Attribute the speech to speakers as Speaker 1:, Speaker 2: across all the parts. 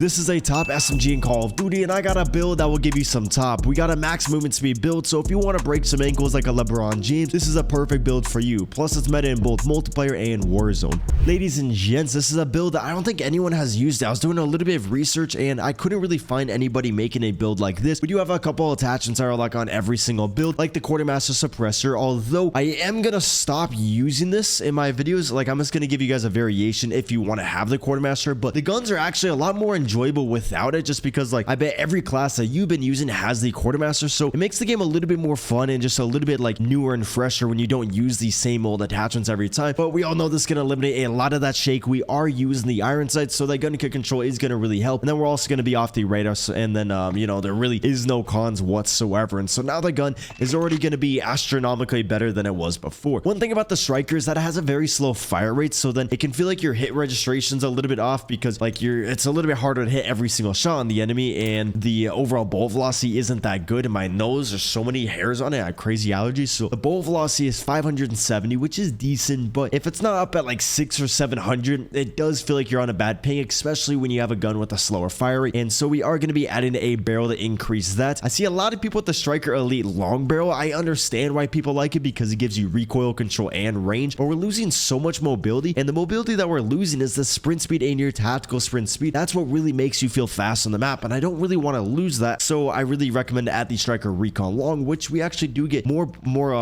Speaker 1: This is a top SMG in Call of Duty, and I got a build that will give you some top. We got a max movement speed build, so if you want to break some ankles like a LeBron James, this is a perfect build for you. Plus, it's meta in both multiplayer and Warzone. Ladies and gents, this is a build that I don't think anyone has used. I was doing a little bit of research, and I couldn't really find anybody making a build like this. We do have a couple attachments that are like on every single build, like the Quartermaster Suppressor, although I am going to stop using this in my videos. Like, I'm just going to give you guys a variation if you want to have the Quartermaster, but the guns are actually a lot more enjoyable without it, just because like I bet every class that you've been using has the Quartermaster, so it makes the game a little bit more fun and just a little bit like newer and fresher when you don't use these same old attachments every time. But we all know this is going to eliminate a lot of that shake. We are using the iron sight, so that gun kick control is going to really help, and then we're also going to be off the radar, and then you know, there really is no cons whatsoever, and so now the gun is already going to be astronomically better than it was before. One thing about the striker is that it has a very slow fire rate, so then it can feel like your hit registration's a little bit off, because like it's a little bit harder to hit every single shot on the enemy, and the overall bullet velocity isn't that good. In my nose, there's so many hairs on it. I have crazy allergies, so the bullet velocity is 570, which is decent, but if it's not up at like 600 or 700, it does feel like you're on a bad ping, especially when you have a gun with a slower fire rate. And so we are going to be adding a barrel to increase that. I see a lot of people with the Striker Elite long barrel. I understand why people like it, because it gives you recoil control and range, but we're losing so much mobility, and the mobility that we're losing is the sprint speed and your tactical sprint speed. That's what really makes you feel fast on the map, and I don't really want to lose that, so I really recommend to add the Striker Recon Long, which we actually do get more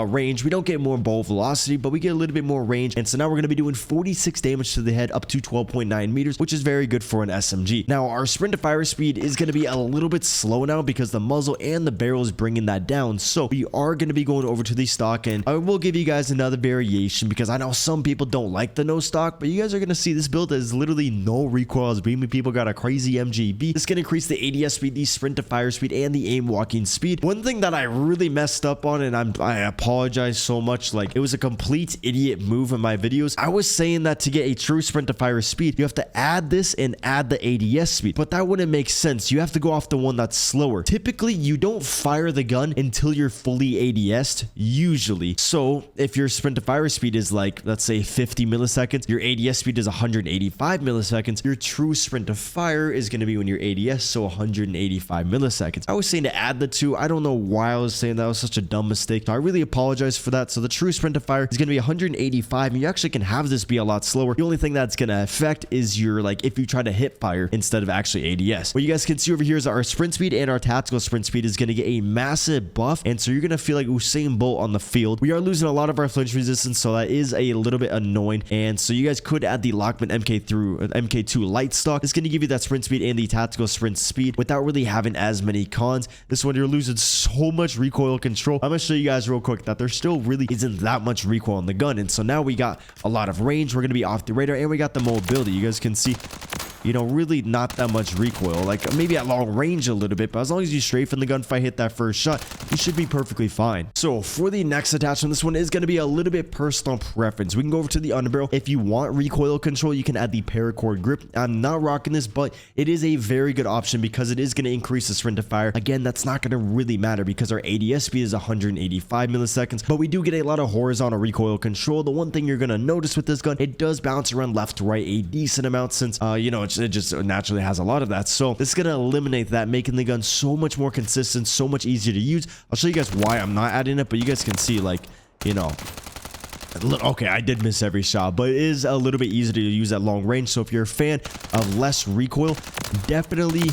Speaker 1: range. We don't get more bullet velocity, but we get a little bit more range, and so now we're going to be doing 46 damage to the head up to 12.9 meters, which is very good for an SMG. Now our sprint to fire speed is going to be a little bit slow now, because the muzzle and the barrel is bringing that down, so we are going to be going over to the stock, and I will give you guys another variation, because I know some people don't like the no stock, but you guys are going to see this build is literally no recoil as beaming. People got a crazy MGB. This can increase the ADS speed, the sprint to fire speed, and the aim walking speed. One thing that I really messed up on, and I apologize so much, like it was a complete idiot move in my videos. I was saying that to get a true sprint to fire speed, you have to add this and add the ADS speed, but that wouldn't make sense. You have to go off the one that's slower. Typically, you don't fire the gun until you're fully ADS'd, usually. So if your sprint to fire speed is like, let's say 50 milliseconds, your ADS speed is 185 milliseconds, your true sprint to fire is going to be when you're ADS, so 185 milliseconds. I was saying to add the two. I don't know why I was saying that. Was such a dumb mistake, so I really apologize for that. So the true sprint to fire is going to be 185, and you actually can have this be a lot slower. The only thing that's going to affect is your, like, if you try to hip fire instead of actually ADS. What you guys can see over here is our sprint speed and our tactical sprint speed is going to get a massive buff, and so you're going to feel like Usain Bolt on the field. We are losing a lot of our flinch resistance, so that is a little bit annoying, and so you guys could add the Lockman MK2 light stock. It's going to give you that sprint speed and the tactical sprint speed without really having as many cons. This one, you're losing so much recoil control. I'm going to show you guys real quick that there still really isn't that much recoil on the gun, and so now we got a lot of range. We're going to be off the radar, and we got the mobility. You guys can see, you know, really not that much recoil, like maybe at long range a little bit, but as long as you strafe in the gunfight, hit that first shot, you should be perfectly fine. So for the next attachment, this one is going to be a little bit personal preference. We can go over to the Underbarrel. If you want recoil control, you can add the paracord grip. I'm not rocking this, but it is a very good option because it is going to increase the sprint to fire. Again, that's not going to really matter because our ADS speed is 185 milliseconds, but we do get a lot of horizontal recoil control. The one thing you're going to notice with this gun, it does bounce around left to right a decent amount, since you know, it just naturally has a lot of that. So this is going to eliminate that, making the gun so much more consistent, so much easier to use. I'll show you guys why I'm not adding it, but you guys can see, like, you know, okay, I did miss every shot, but it is a little bit easier to use at long range. So if you're a fan of less recoil, definitely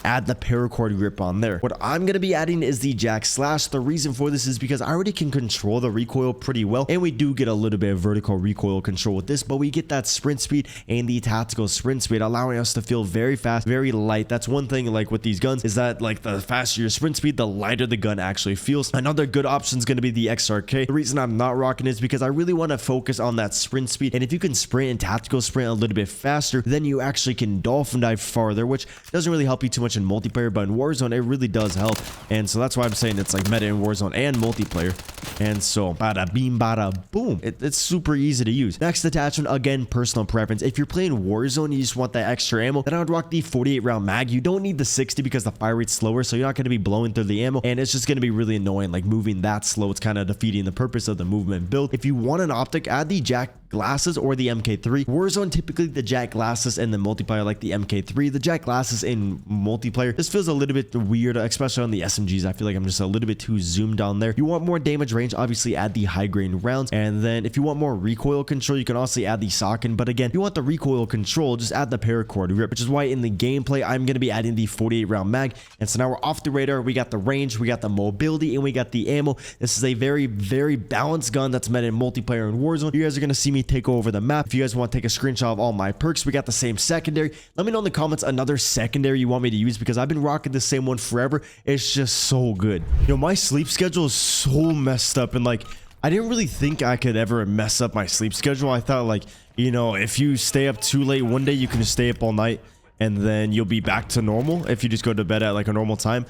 Speaker 1: add the paracord grip on there. What I'm going to be adding is the Jack Slash. The reason for this is because I already can control the recoil pretty well, and we do get a little bit of vertical recoil control with this, but we get that sprint speed and the tactical sprint speed, allowing us to feel very fast, very light. That's one thing, like with these guns, is that like the faster your sprint speed, the lighter the gun actually feels. Another good option is going to be the XRK. The reason I'm not rocking it is because I really want to focus on that sprint speed, and if you can sprint and tactical sprint a little bit faster, then you actually can dolphin dive farther, which doesn't really help you too much much in multiplayer, but in Warzone it really does help. And so that's why I'm saying it's like meta in Warzone and multiplayer. And so bada beam bada boom, it's super easy to use. Next attachment, again, personal preference. If you're playing Warzone, you just want that extra ammo, then I would rock the 48 round mag. You don't need the 60 because the fire rate's slower, so you're not going to be blowing through the ammo, and it's just going to be really annoying, like moving that slow. It's kind of defeating the purpose of the movement build. If you want an optic, add the Jack glasses or the MK3. Warzone, typically the Jack glasses, and the multiplayer like the MK3. The Jack glasses in multiplayer, this feels a little bit weird, especially on the SMGs. I feel like I'm just a little bit too zoomed on there. You want more damage range, obviously add the high grain rounds, and then if you want more recoil control, you can also add the socket. But again, if you want the recoil control, just add the paracord grip, which is why in the gameplay I'm going to be adding the 48 round mag. And so now we're off the radar. We got the range, we got the mobility, and we got the ammo. This is a very, very balanced gun that's meant in multiplayer and Warzone. You guys are going to see me take over the map. If you guys want to take a screenshot of all my perks, we got the same secondary. Let me know in the comments another secondary you want me to use, because I've been rocking the same one forever. It's just so good. You know, my sleep schedule is so messed up, and like I didn't really think I could ever mess up my sleep schedule. I thought, like, you know, if you stay up too late one day, you can just stay up all night and then you'll be back to normal if you just go to bed at like a normal time.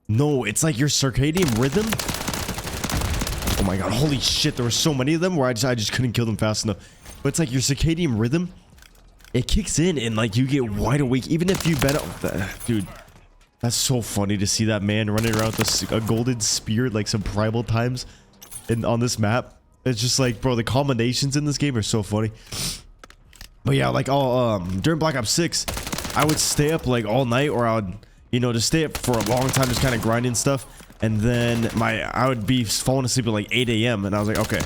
Speaker 1: No, it's like your circadian rhythm. Oh my god, holy shit, there were so many of them where I just couldn't kill them fast enough. But it's like your circadian rhythm, it kicks in and like you get wide awake even if you've been dude. That's so funny to see that man running around with a golden spear like some primal times on this map. It's just like, bro, the combinations in this game are so funny. But yeah, like during Black Ops 6, I would stay up like all night, or I would, you know, just stay up for a long time, just kind of grinding stuff. And then I would be falling asleep at like 8 a.m. and I was like, okay,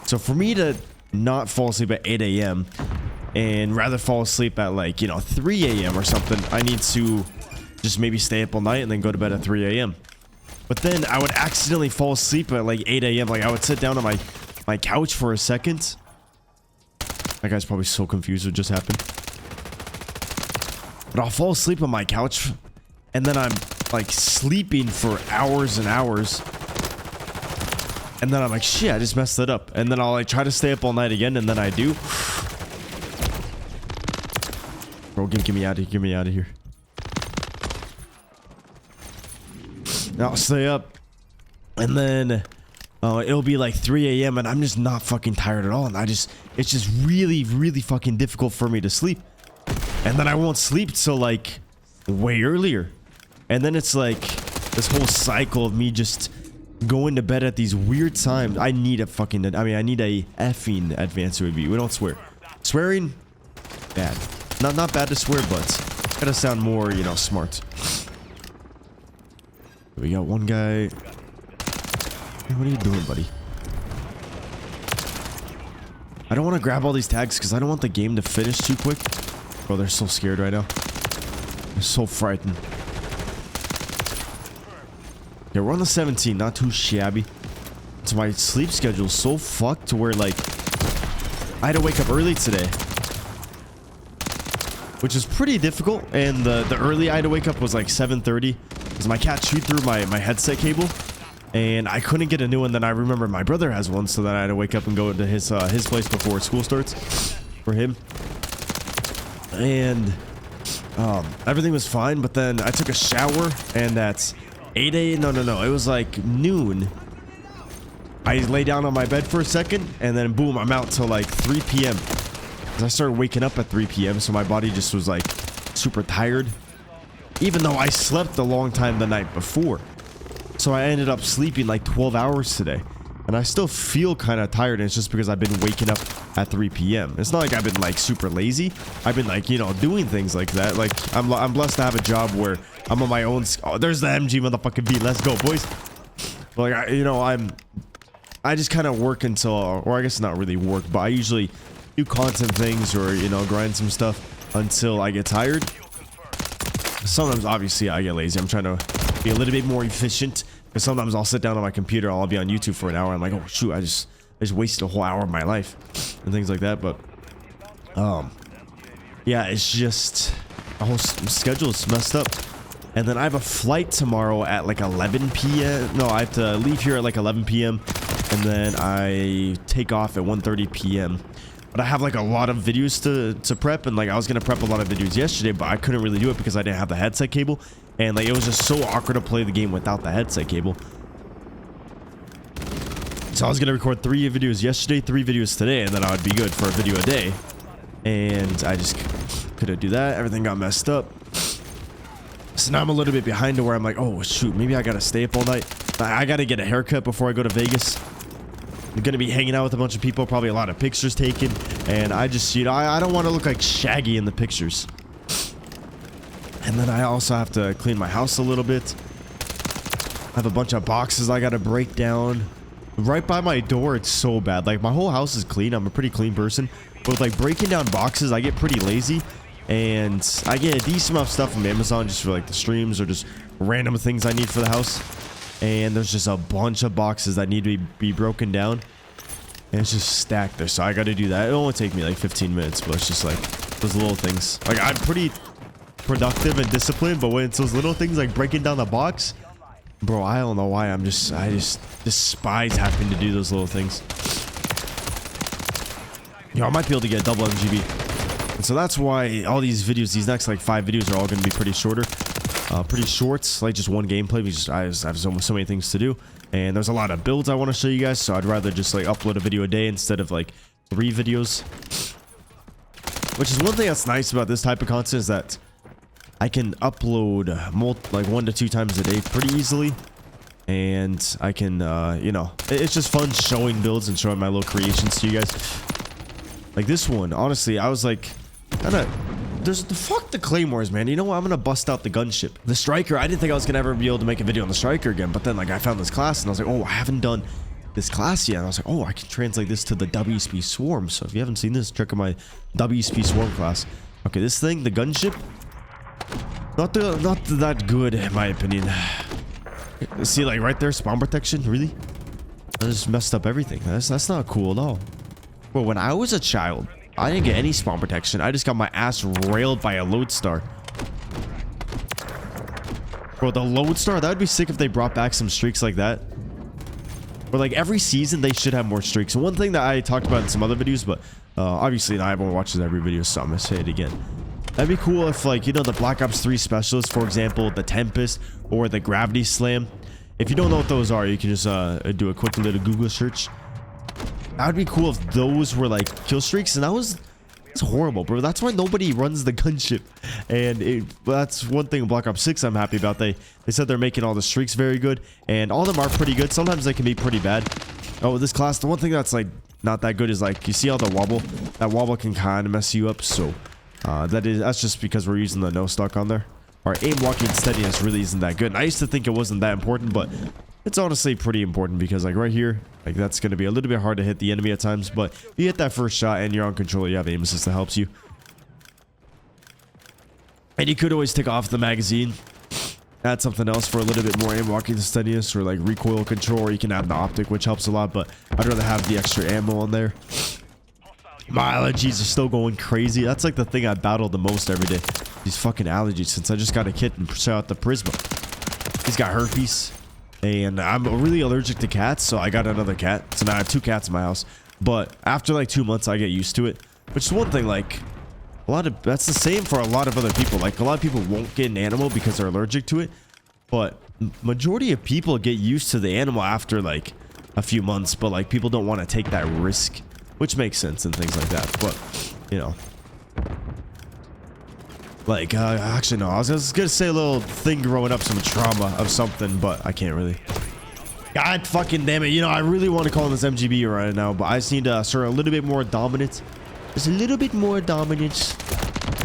Speaker 1: so for me to not fall asleep at 8 a.m. and rather fall asleep at like, you know, 3 a.m. or something, I need to just maybe stay up all night and then go to bed at 3 a.m. But then I would accidentally fall asleep at like 8 a.m. Like I would sit down on my couch for a second. That guy's probably so confused what just happened. But I'll fall asleep on my couch and then I'm like sleeping for hours and hours. And then I'm like, shit, I just messed it up. And then I'll like try to stay up all night again, and then I do. Bro, get me out of here. Get me out of here. I'll stay up. And then it'll be like 3 a.m. and I'm just not fucking tired at all. And it's just really, really fucking difficult for me to sleep. And then I won't sleep till like way earlier. And then it's like this whole cycle of me just going to bed at these weird times. I need a fucking, I need a effing advanced UAV. We don't swear. Swearing, bad. Not bad to swear, but gotta sound more, you know, smart. We got one guy. Hey, what are you doing, buddy? I don't want to grab all these tags because I don't want the game to finish too quick. Bro, they're so scared right now. They're so frightened. Yeah, we're on the 17, not too shabby. So my sleep schedule is so fucked to where, like, I had to wake up early today, which is pretty difficult. And the early I had to wake up was like 7:30 because my cat chewed through my headset cable, and I couldn't get a new one. Then I remember my brother has one, so then I had to wake up and go to his place before school starts for him. And everything was fine, but then I took a shower, and that's 8 a.m. No, it was like noon. I lay down on my bed for a second, and then boom, I'm out till like 3 p.m. because I started waking up at 3 p.m. so my body just was like super tired, even though I slept a long time the night before. So I ended up sleeping like 12 hours today, and I still feel kind of tired, and it's just because I've been waking up at 3 p.m. It's not like I've been like super lazy. I've been like, you know, doing things like that. Like I'm blessed to have a job where I'm on my own. Oh, there's the MG motherfucking beat. Let's go, boys. Like I just kind of work until, or I guess not really work, but I usually do content things or, you know, grind some stuff until I get tired. Sometimes obviously I get lazy. I'm trying to be a little bit more efficient, because sometimes I'll sit down on my computer, I'll be on YouTube for an hour, I'm like, oh shoot, I just wasted a whole hour of my life and things like that. But yeah, it's just the whole schedule is messed up. And then I have a flight tomorrow at like 11 p.m. No, I have to leave here at like 11 p.m. and then I take off at 1:30 p.m. But I have like a lot of videos to prep, and like I was gonna prep a lot of videos yesterday, but I couldn't really do it because I didn't have the headset cable, and like it was just so awkward to play the game without the headset cable. So I was gonna record 3 videos yesterday, 3 videos today, and then I would be good for a video a day. And I just couldn't do that. Everything got messed up. So now I'm a little bit behind to where I'm like, oh shoot, maybe I gotta stay up all night. I gotta get a haircut before I go to Vegas. I'm gonna be hanging out with a bunch of people, probably a lot of pictures taken, and I just, you know, I don't want to look like Shaggy in the pictures. And then I also have to clean my house a little bit. I have a bunch of boxes I gotta break down. Right by my door, it's so bad. Like, my whole house is clean. I'm a pretty clean person. But with, like, breaking down boxes, I get pretty lazy. And I get a decent amount of stuff from Amazon just for, like, the streams or just random things I need for the house. And there's just a bunch of boxes that need to be broken down. And it's just stacked there. So I got to do that. It'll only take me, like, 15 minutes. But it's just, like, those little things. Like, I'm pretty productive and disciplined. But when it's those little things, like breaking down the box... Bro, I don't know why. I just despise having to do those little things. Yo, I might be able to get a double MGB. And so that's why all these videos, these next like 5 videos are all going to be pretty shorter. Pretty short, like just one gameplay because I have so many things to do. And there's a lot of builds I want to show you guys. So I'd rather just like upload a video a day instead of like 3 videos. Which is one thing that's nice about this type of content is that I can upload like 1 to 2 times a day pretty easily, and I can you know, it's just fun showing builds and showing my little creations to you guys. Like this one, honestly, I was like, there's the fuck the claymores, man. You know what? I'm gonna bust out the gunship, the striker. I didn't think I was gonna ever be able to make a video on the striker again, but then like I found this class and I was like, oh, I haven't done this class yet. And I was like, oh, I can translate this to the WSP swarm. So if you haven't seen this, check out my WSP swarm class. Okay, this thing, the gunship. Not that good, in my opinion. See, like right there, spawn protection. Really? I just messed up everything. That's not cool at all. Well, when I was a child, I didn't get any spawn protection. I just got my ass railed by a lodestar. Bro, the lodestar, that would be sick if they brought back some streaks like that. Or like every season, they should have more streaks. And one thing that I talked about in some other videos, but obviously not everyone watches every video, so I'm gonna say it again. That'd be cool if, like, you know, the Black Ops 3 specialists, for example, the Tempest or the Gravity Slam. If you don't know what those are, you can just do a quick little Google search. That would be cool if those were, like, kill streaks. And it's horrible, bro. That's why nobody runs the gunship. And that's one thing in Black Ops 6 I'm happy about. They said they're making all the streaks very good. And all of them are pretty good. Sometimes they can be pretty bad. Oh, this class, the one thing that's, like, not that good is, like, you see all the wobble? That wobble can kind of mess you up, so... that's just because we're using the no stock on there. Our aim, walking, and steadiness really isn't that good. And I used to think it wasn't that important, but it's honestly pretty important because like right here, like that's going to be a little bit hard to hit the enemy at times. But if you hit that first shot and you're on control, you have aim assist that helps you. And you could always take off the magazine, add something else for a little bit more aim, walking, and steadiness, or like recoil control, or you can add the optic, which helps a lot. But I'd rather have the extra ammo on there. My allergies are still going crazy. That's like the thing I battle the most every day. These fucking allergies, since I just got a kit and shot out the Prisma. He's got herpes. And I'm really allergic to cats, so I got another cat. So now I have 2 cats in my house. But after like 2 months, I get used to it. Which is one thing, like... that's the same for a lot of other people. Like, a lot of people won't get an animal because they're allergic to it. But majority of people get used to the animal after like a few months. But like, people don't want to take that risk. Which makes sense and things like that. But, you know. Like, actually, no. I was just going to say a little thing growing up, some trauma of something, but I can't really. God fucking damn it. You know, I really want to call in this MGB right now, but I just need to assert a little bit more dominance. Just a little bit more dominance.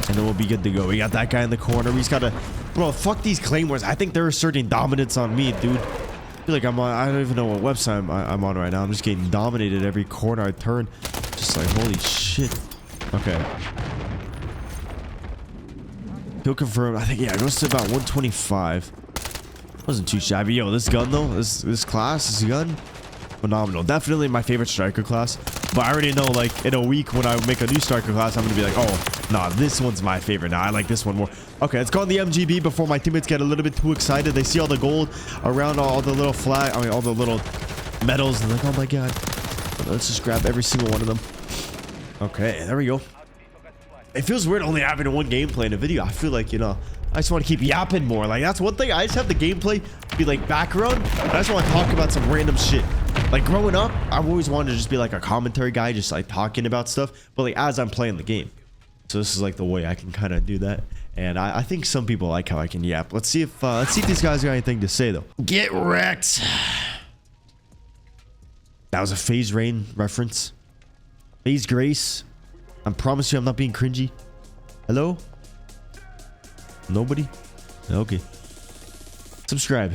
Speaker 1: And then we'll be good to go. We got that guy in the corner. He's got to... Bro, fuck these claymores. I think they're asserting dominance on me, dude. I feel like I'm on... I don't even know what website I'm on right now. I'm just getting dominated every corner I turn. Just like, holy shit. Okay. Kill confirmed. I think, yeah, it goes to about 125. Wasn't too shabby. Yo, this gun, though. This class, this gun. Phenomenal. Definitely my favorite striker class. But I already know, like, in a week when I make a new striker class, I'm going to be like, oh, nah, this one's my favorite. Nah, I like this one more. Okay, let's go on the MGB before my teammates get a little bit too excited. They see all the gold around all the little flag. I mean, all the little medals. And they're like, oh my god. Let's just grab every single one of them. Okay, there we go. It feels weird only having one gameplay in a video. I feel like, you know, I just want to keep yapping more. Like, that's one thing. I just have the gameplay be like background. I just want to talk about some random shit. Like, growing up, I've always wanted to just be like a commentary guy, just like talking about stuff. But like, as I'm playing the game. So this is like the way I can kind of do that. And I think some people like how I can yap. Let's see if these guys got anything to say, though. Get wrecked. That was a Phase Rain reference. Phase Grace. I promise you I'm not being cringy. Hello? Nobody? Okay. Subscribe.